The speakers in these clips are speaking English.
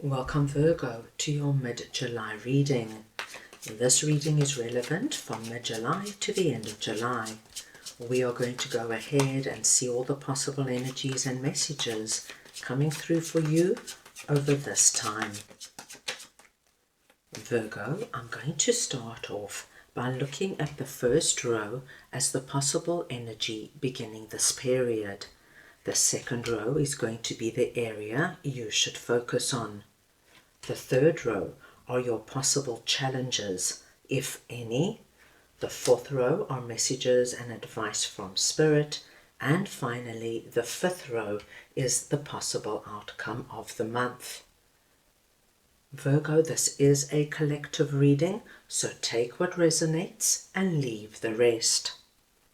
Welcome Virgo to your mid-July reading. This reading is relevant from mid-July to the end of July. We are going to go ahead and see all the possible energies and messages coming through for you over this time. Virgo, I'm going to start off by looking at the first row as the possible energy beginning this period. The second row is going to be the area you should focus on. The third row are your possible challenges, if any. The fourth row are messages and advice from Spirit. And finally, the fifth row is the possible outcome of the month. Virgo, this is a collective reading, so take what resonates and leave the rest.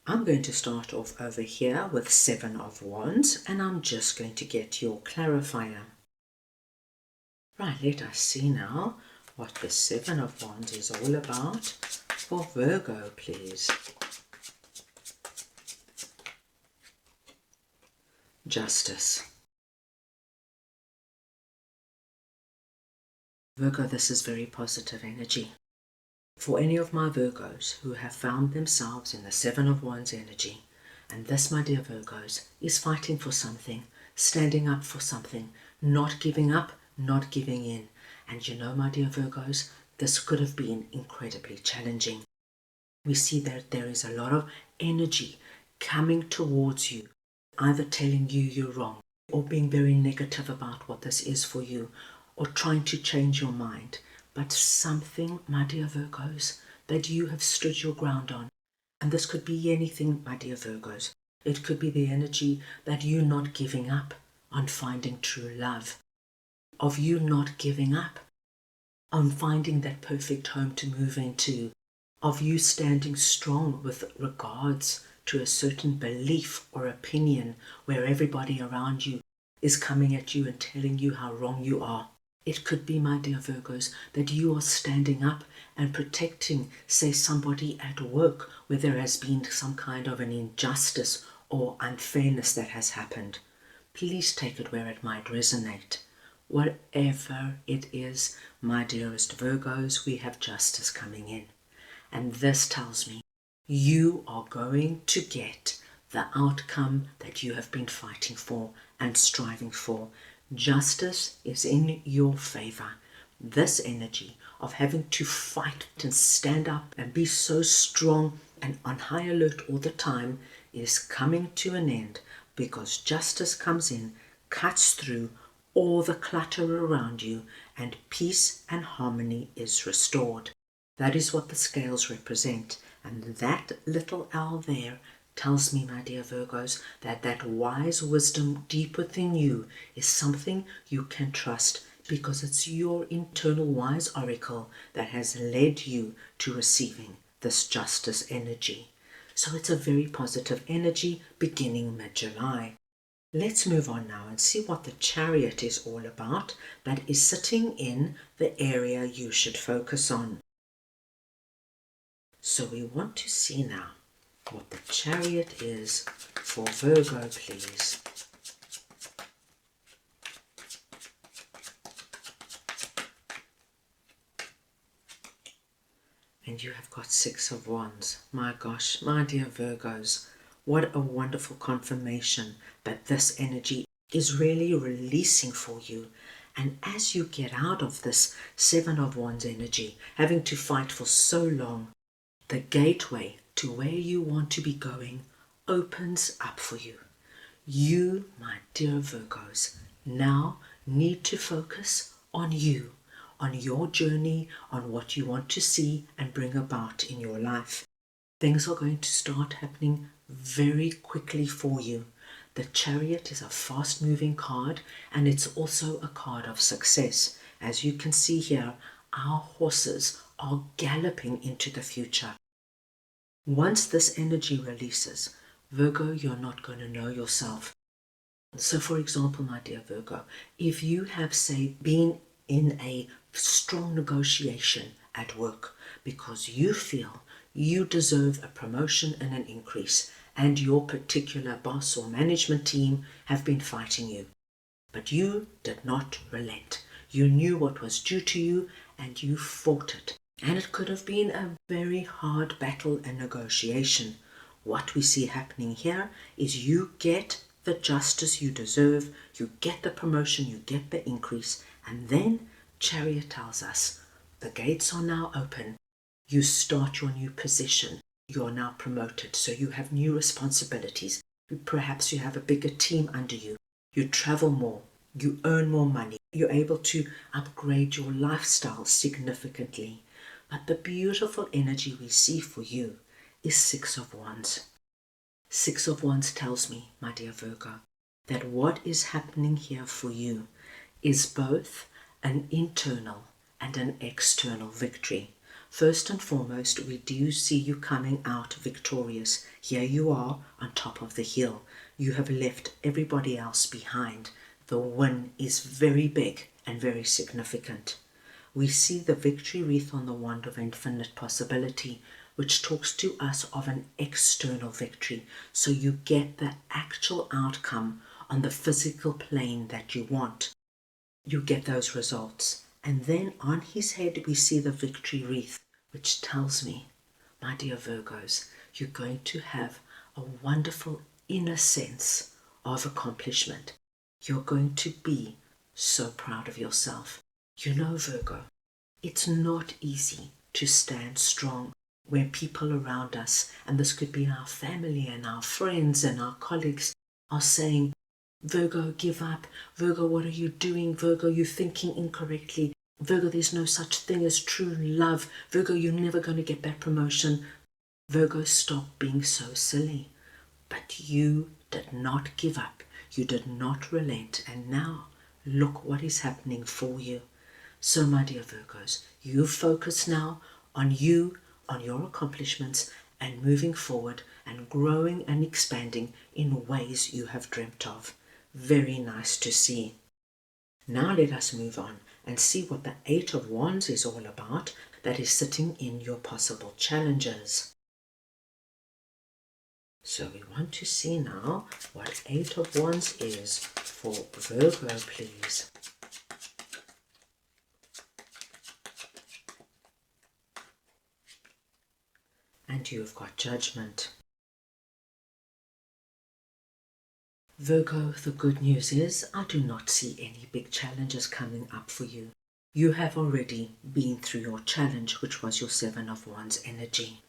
I'm going to start off over here with Seven of Wands, and I'm just going to get your clarifier. Right, let us see now what the Seven of Wands is all about for Virgo, please. Justice. Virgo, this is very positive energy. For any of my Virgos who have found themselves in the Seven of Wands energy, and this, my dear Virgos, is fighting for something, standing up for something, not giving up, not giving in. And you know, my dear Virgos, this could have been incredibly challenging. We see that there is a lot of energy coming towards you, either telling you you're wrong, or being very negative about what this is for you, or trying to change your mind. But something, my dear Virgos, that you have stood your ground on. And this could be anything, my dear Virgos. It could be the energy that you're not giving up on finding true love, of you not giving up on finding that perfect home to move into, of you standing strong with regards to a certain belief or opinion where everybody around you is coming at you and telling you how wrong you are. It could be, my dear Virgos, that you are standing up and protecting, say, somebody at work where there has been some kind of an injustice or unfairness that has happened. Please take it where it might resonate. Whatever it is, my dearest Virgos, we have justice coming in. And this tells me you are going to get the outcome that you have been fighting for and striving for. Justice is in your favor. This energy of having to fight and stand up and be so strong and on high alert all the time is coming to an end, because justice comes in, cuts through all the clutter around you, and peace and harmony is restored. That is what the scales represent, and that little owl there tells me, my dear Virgos, that that wise wisdom deep within you is something you can trust, because it's your internal wise oracle that has led you to receiving this justice energy. So it's a very positive energy beginning mid-July. Let's move on now and see what the Chariot is all about that is sitting in the area you should focus on. So we want to see now what the Chariot is for Virgo, please. And you have got Six of Wands. My gosh, my dear Virgos, what a wonderful confirmation that this energy is really releasing for you. And as you get out of this Seven of Wands energy, having to fight for so long, the gateway to where you want to be going opens up for you. You, my dear Virgos, now need to focus on you, on your journey, on what you want to see and bring about in your life. Things are going to start happening very quickly for you. The Chariot is a fast-moving card, and it's also a card of success. As you can see here, our horses are galloping into the future. Once this energy releases, Virgo, you're not going to know yourself. So for example, my dear Virgo, if you have, say, been in a strong negotiation at work because you feel you deserve a promotion and an increase, and your particular boss or management team have been fighting you, but you did not relent. You knew what was due to you and you fought it. And it could have been a very hard battle and negotiation. What we see happening here is you get the justice you deserve, you get the promotion, you get the increase, and then Chariot tells us the gates are now open. You start your new position. You are now promoted, so you have new responsibilities. Perhaps you have a bigger team under you. You travel more. You earn more money. You're able to upgrade your lifestyle significantly. But the beautiful energy we see for you is Six of Wands. Six of Wands tells me, my dear Virgo, that what is happening here for you is both an internal and an external victory. First and foremost, we do see you coming out victorious. Here you are on top of the hill. You have left everybody else behind. The win is very big and very significant. We see the victory wreath on the wand of infinite possibility, which talks to us of an external victory. So you get the actual outcome on the physical plane that you want. You get those results. And then on his head we see the victory wreath, which tells me, my dear Virgos, you're going to have a wonderful inner sense of accomplishment. You're going to be so proud of yourself. You know, Virgo, it's not easy to stand strong when people around us, and this could be our family and our friends and our colleagues, are saying, Virgo, give up. Virgo, what are you doing? Virgo, you're thinking incorrectly. Virgo, there's no such thing as true love. Virgo, you're never going to get that promotion. Virgo, stop being so silly. But you did not give up. You did not relent. And now, look what is happening for you. So, my dear Virgos, you focus now on you, on your accomplishments, and moving forward and growing and expanding in ways you have dreamt of. Very nice to see. Now let us move on and see what the Eight of Wands is all about that is sitting in your possible challenges. So we want to see now what Eight of Wands is for Virgo, please. And you've got Judgment. Virgo, the good news is I do not see any big challenges coming up for you. You have already been through your challenge, which was your Seven of Wands energy.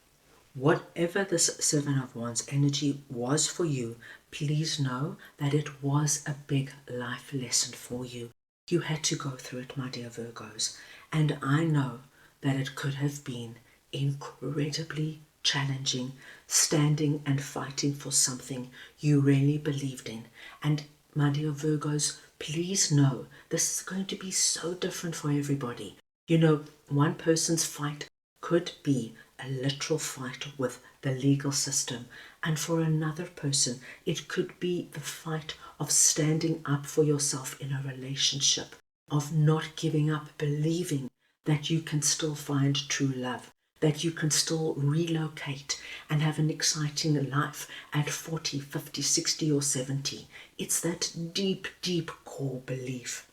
Whatever this Seven of Wands energy was for you, please know that it was a big life lesson for you. You had to go through it, my dear Virgos, and I know that it could have been incredibly challenging, standing and fighting for something you really believed in. And my dear Virgos, please know this is going to be so different for everybody. You know, one person's fight could be a literal fight with the legal system, and for another person it could be the fight of standing up for yourself in a relationship, of not giving up, believing that you can still find true love, that you can still relocate and have an exciting life at 40, 50, 60 or 70. It's that deep, deep core belief.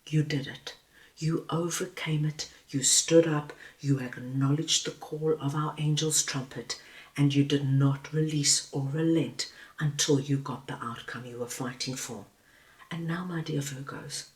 You did it. You overcame it. You stood up. You acknowledged the call of our angel's trumpet, and you did not release or relent until you got the outcome you were fighting for. And now, my dear Virgos,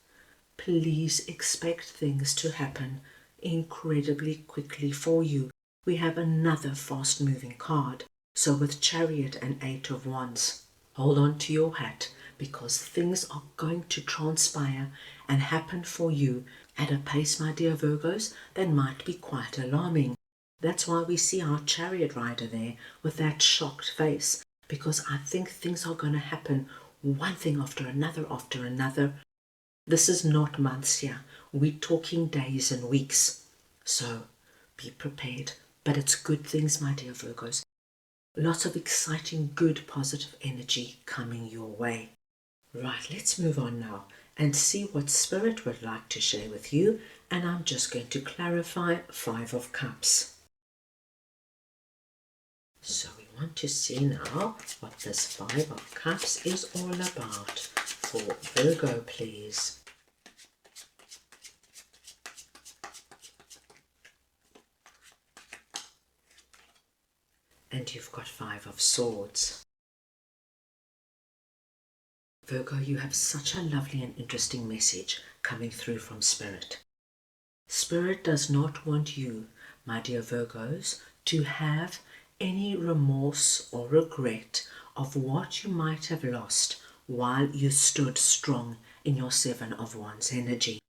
please expect things to happen incredibly quickly for you. We have another fast-moving card. So with Chariot and Eight of Wands, hold on to your hat, because things are going to transpire and happen for you at a pace, my dear Virgos, that might be quite alarming. That's why we see our chariot rider there with that shocked face, because I think things are going to happen one thing after another after another. This is not months here. We're talking days and weeks. So be prepared. But it's good things, my dear Virgos. Lots of exciting, good, positive energy coming your way. Right, let's move on now and see what Spirit would like to share with you. And I'm just going to clarify Five of Cups. So we want to see now what this Five of Cups is all about for Virgo, please. and you've got 5 of Swords. Virgo, you have such a lovely and interesting message coming through from Spirit. Spirit does not want you, my dear Virgos, to have any remorse or regret of what you might have lost while you stood strong in your 7 of Wands energy.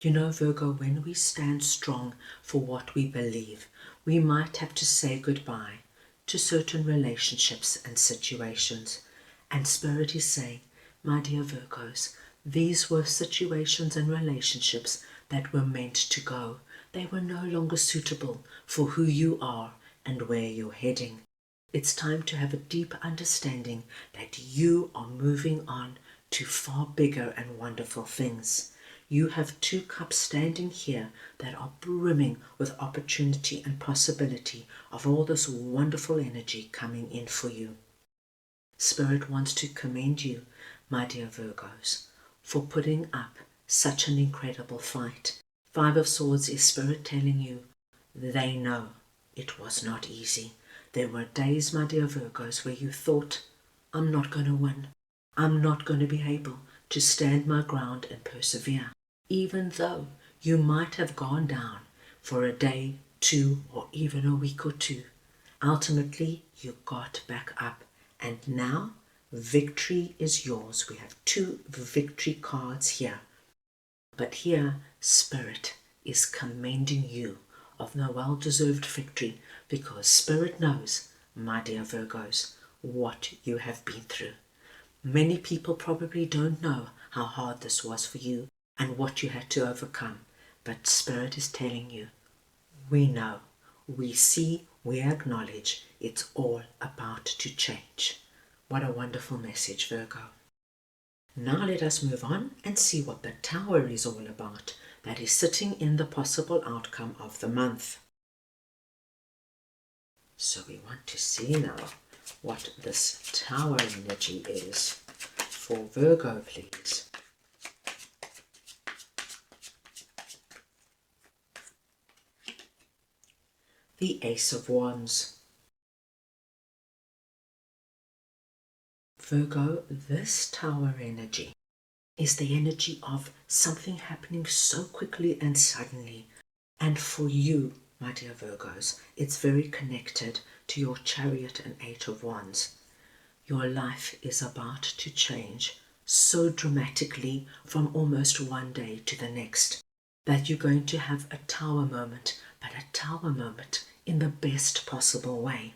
You know, Virgo, when we stand strong for what we believe, we might have to say goodbye to certain relationships and situations. And Spirit is saying, my dear Virgos, these were situations and relationships that were meant to go. They were no longer suitable for who you are and where you're heading. It's time to have a deep understanding that you are moving on to far bigger and wonderful things. You have 2 cups standing here that are brimming with opportunity and possibility of all this wonderful energy coming in for you. Spirit wants to commend you, my dear Virgos, for putting up such an incredible fight. 5 of Swords is Spirit telling you they know it was not easy. There were days, my dear Virgos, where you thought, I'm not going to win. I'm not going to be able to stand my ground and persevere. Even though you might have gone down for a day, 2, or even a week or 2, ultimately you got back up, and now victory is yours. We have 2 victory cards here. But here, Spirit is commending you of the well-deserved victory, because Spirit knows, my dear Virgos, what you have been through. Many people probably don't know how hard this was for you and what you had to overcome. But Spirit is telling you, we know, we see, we acknowledge it's all about to change. What a wonderful message, Virgo. Now let us move on and see what the Tower is all about that is sitting in the possible outcome of the month. So we want to see now what this Tower energy is for Virgo, please. The Ace of Wands. Virgo, this Tower energy is the energy of something happening so quickly and suddenly. And for you, my dear Virgos, it's very connected to your Chariot and 8 of Wands. Your life is about to change so dramatically from almost one day to the next that you're going to have a Tower moment, but a Tower moment in the best possible way,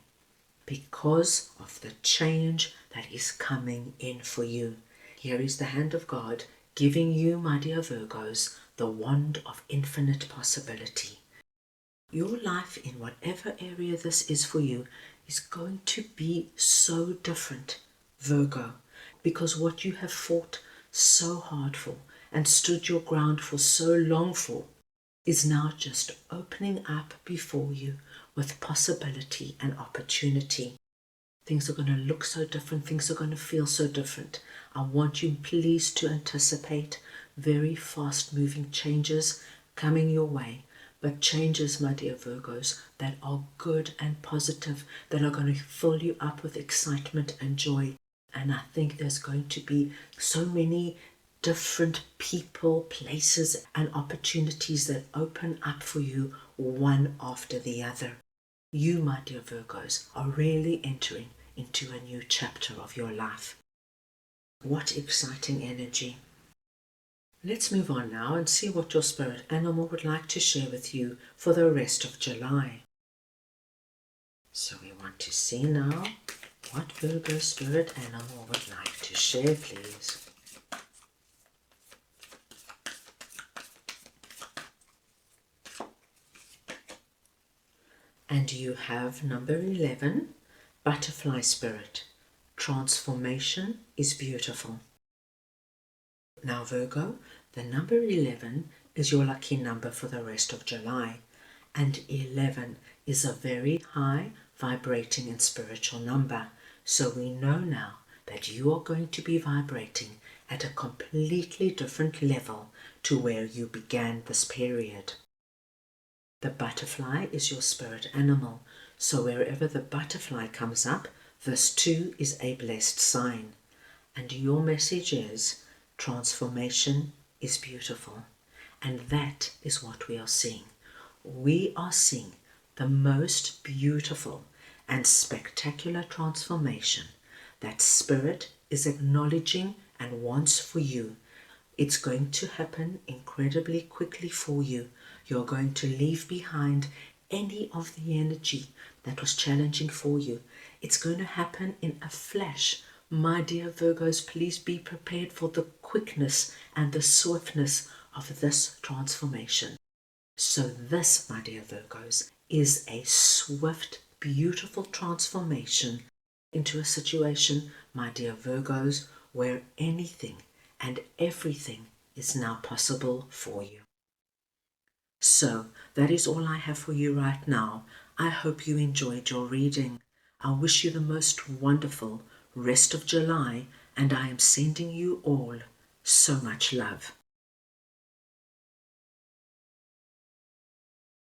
because of the change that is coming in for you. Here is the hand of God giving you, my dear Virgos, the wand of infinite possibility. Your life, in whatever area this is for you, is going to be so different, Virgo, because what you have fought so hard for and stood your ground for so long for is now just opening up before you with possibility and opportunity. Things are going to look so different. Things are going to feel so different. I want you please to anticipate very fast moving changes coming your way. But changes, my dear Virgos, that are good and positive, that are going to fill you up with excitement and joy. And I think there's going to be so many different people, places, and opportunities that open up for you one after the other. You, my dear Virgos, are really entering into a new chapter of your life. What exciting energy. Let's move on now and see what your spirit animal would like to share with you for the rest of July. So we want to see now what Virgo spirit animal would like to share, please. And you have number 11, Butterfly Spirit. Transformation is beautiful. Now Virgo, the number 11 is your lucky number for the rest of July. And 11 is a very high vibrating and spiritual number. So we know now that you are going to be vibrating at a completely different level to where you began this period. The butterfly is your spirit animal, So wherever the butterfly comes up, this too is a blessed sign. And your message is, transformation is beautiful. And that is what we are seeing. We are seeing the most beautiful and spectacular transformation that Spirit is acknowledging and wants for you. It's going to happen incredibly quickly for you. You're going to leave behind any of the energy that was challenging for you. It's going to happen in a flash. My dear Virgos, please be prepared for the quickness and the swiftness of this transformation. So this, my dear Virgos, is a swift, beautiful transformation into a situation, my dear Virgos, where anything and everything is now possible for you. So that is all I have for you right now. I hope you enjoyed your reading. I wish you the most wonderful rest of July, and I am sending you all so much love.